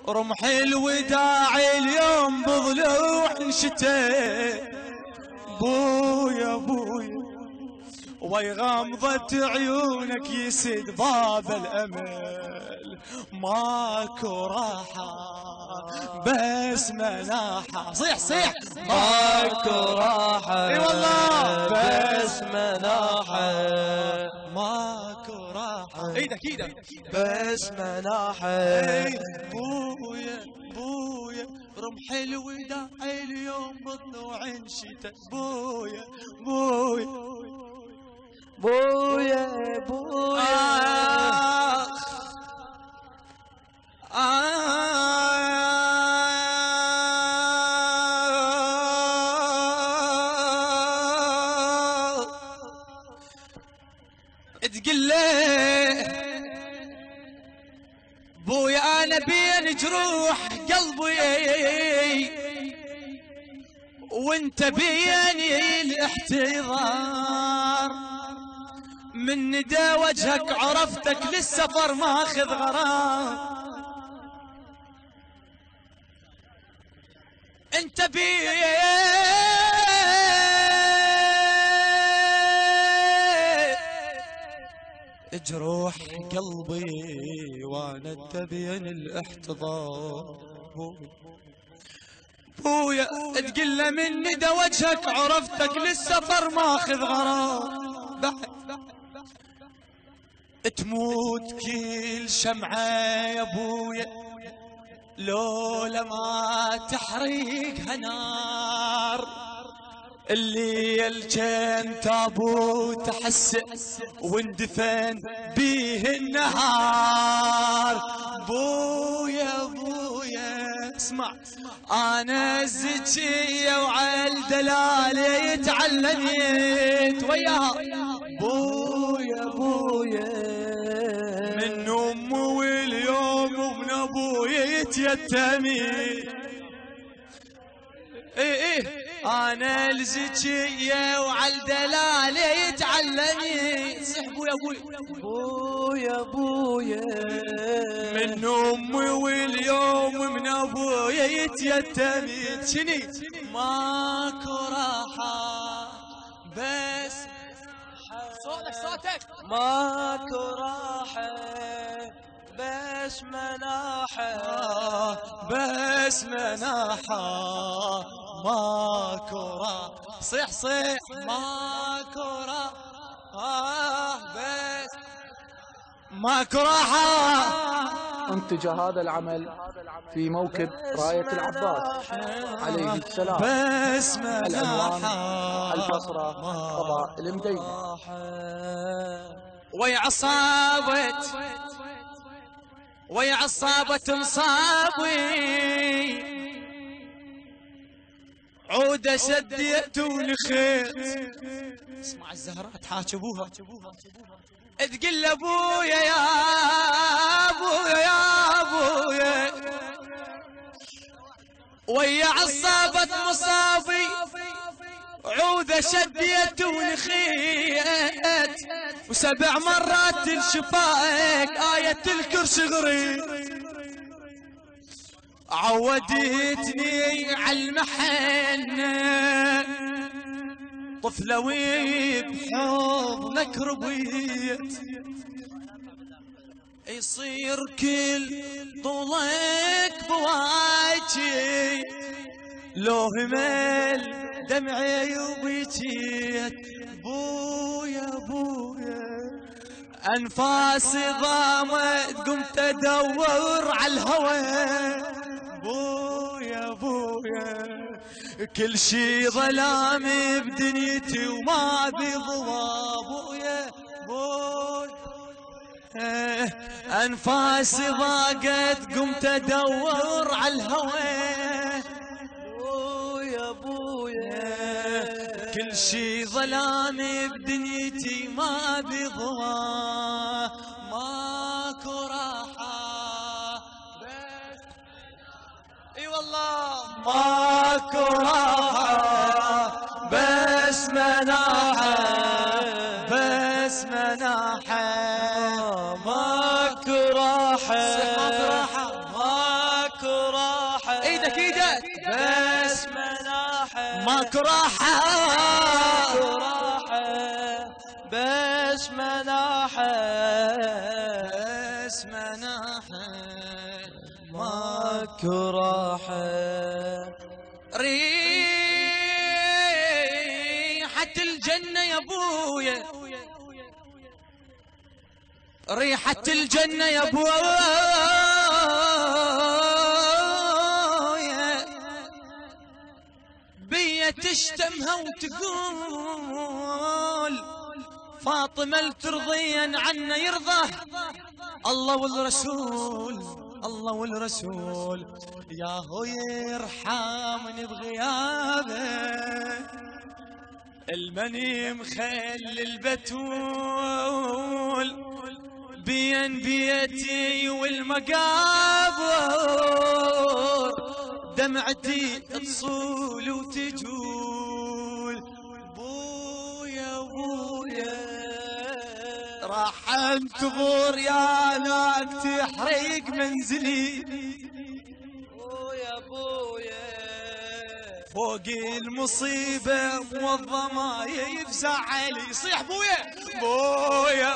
رمح الوداع اليوم بضلوع انشتي بويا بويا وي غمضة عيونك يسد باب الأمل ماكو راحة بس مناحة صيح صيح ماكو راحة اي والله بس مناحة ماكو راحة ايدك ايدك بس مناحة بويا بويا رمح الوداع اليوم بطلوع انشتت بويا بويا بويا بويا تقول له بويا انا بين جروح قلبي وانت بيني الاحتضار من ندى وجهك عرفتك للسفر ماخذ غرام انت جروح قلبي وانا تبين الاحتضار بويا تقول له من ندى وجهك عرفتك للسفر ماخذ غرام تموت كل شمعة يا بويا لولا ما تحرقها نار الليل كان تابوت احسه واندفن بيه النهار بويا بويا اسمع انا الزكية وعالدلالة تعلمت وياها بويا بويا من امي واليوم ومن ابويا يتيتمي ايه انا الزكية وعالدلالة يتعلمي صح بويا بويا بويا بويا من امي واليوم من ابويا يتيتمي شني ماكو راحة بس صوتك ماكو راحة بس مناحة بس مناحة ماكو راحة صيح صيح ماكو راحة بس ماكو راحة. أنتج هذا العمل في موكب راية العباس عليه السلام. بس العنوان البصرة قضاء المدينة. ويا عصابة مصابي عودة شديت ولخيت اسمع الزهرات حاجبوها تقول ابويا يا ابويا يا ابويا ويا عصابة مصابي عودة شديت ونخيت وسبع مرات الشفاك آية الكرسي غريب عودتني عالمحنة طفلة وبحضنك ربيت يصير كل طولك بواجي لو همل دمعي وبيتيت بويا بويا انفاسي ضامت قمت ادور على الهوى بويا بويا كل شي ظلام بدنيتي وما بضوى بويا بويا انفاسي ضاقت قمت ادور على الهوى بويا بويا كل شي ظلام بدنيتي ما بضوى ماكو راحة بس اي والله ماكو راحة بس مناحة بس مناحة ماكو راحة ماكو ماكو راحة بس مناحة بس مناحة ماكو راحة ريحة الجنة يا ابويا ريحة الجنة يا ابويا بيا تشتمها وتقول فاطمة الترضين عنا يرضى الله والرسول الله والرسول يا هو يرحمني بغيابه المني مخل البتول بين بيتي والمقابر دمعتي تصول وتجول بويا بويا راح انتظر يا ناك تحرق منزلي بويا بويا فوق المصيبة والضما يفزع علي يصيح بويا بويا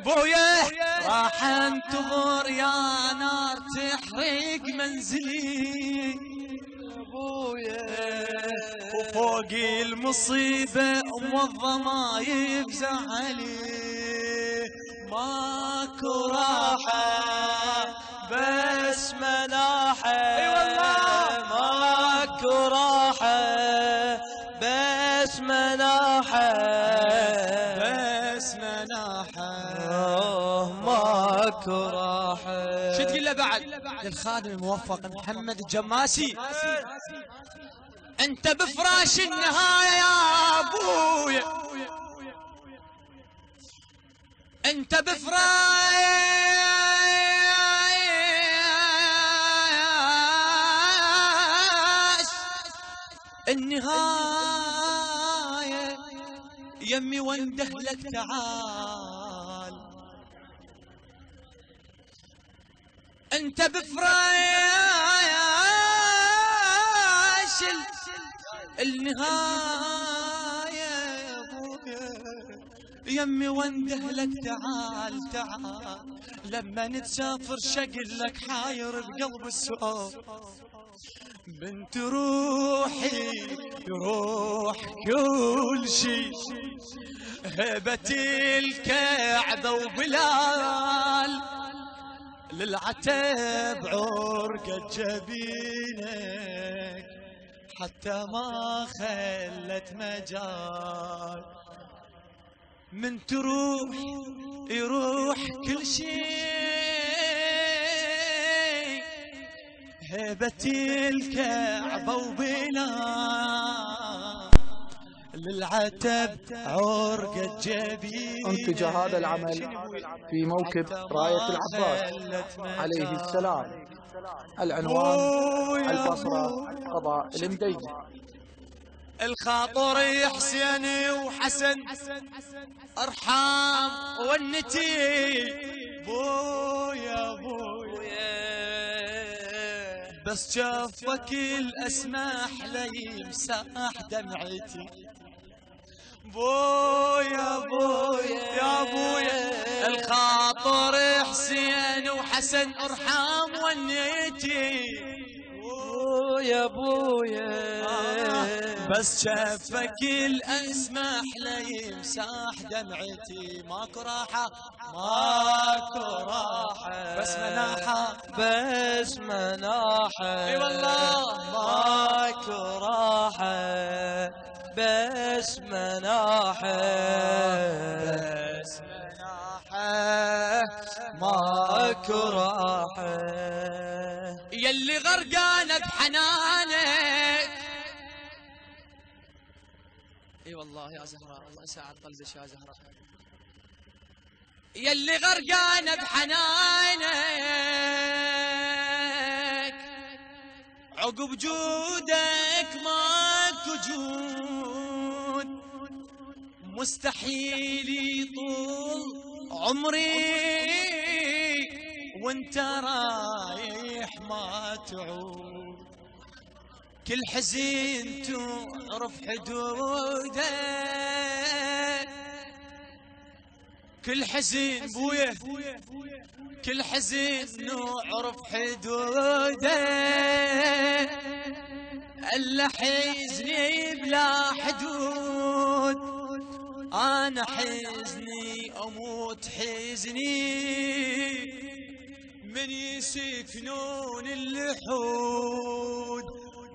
بويا راح انتظر يا نار تحرق منزلي بويا وفوق المصيبة والضما يفزع علي ماكو راحة بس مناحة اي والله ماكو راحة بس مناحة بس مناحة ماكو راحة شو تقول له بعد للخادم الموفق محمد الجماسي انت بفراش النهاية يا ابويا انت بفراش النهاية يمي وانده لك تعال انت بفراش النهاية يا ابويا يمي وانده لك تعال تعال لما نتسافر شقل لك حاير بقلب السؤال بنت روحي يروح كل شي هبة الكعبة وبلال للعتب عرقة جبينك حتى ما خلت مجال من تروح يروح كل شيء هبة الكعبة وبلال للعتب عرقة جبين انتج هذا العمل في موكب راية العباس عليه السلام. العنوان البصرة قضاء المدينة. الخاطر حسين وحسن ارحام ونتي بويا بويا بس شافك الاسماح لي يمسح دمعتي بويا بويا يا بويا الخاطر حسين وحسن ارحام ونيتي بويا بويا بس شافك الاسماح لي يمسح دمعتي ماكو راحة ماكو راحة بس مناحة بس مناحة اي والله ماكو راحة بس مناحة بس مناحة ماكو راحة يلي غرقانة بحنانك اي والله يا زهراء الله يساعد قلبك يا زهراء يلي غرقانة بحنانك عقب جودك ماكو جود مستحيل يطول عمري وانت رايح ما تعود كل حزين تعرف حدوده، كل حزين بويه كل حزين نعرف حدوده، الا حزني بلا حدود، انا حزني اموت حزني من يسكنون اللحود.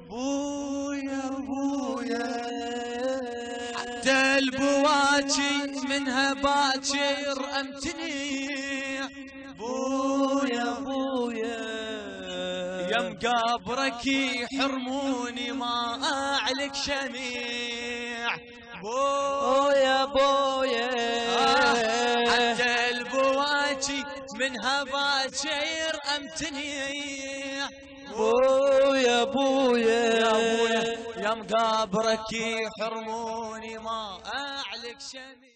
بويا بويا حتى البواكي منها باكر امتني، بويا بويا يا مقابرك يحرموني ما اعلك شميع. بويا بويا حتى البواكي منها باكر امتني، بويا بويا يا بويا يا مقابرك يحرموني ما اعلك شميع.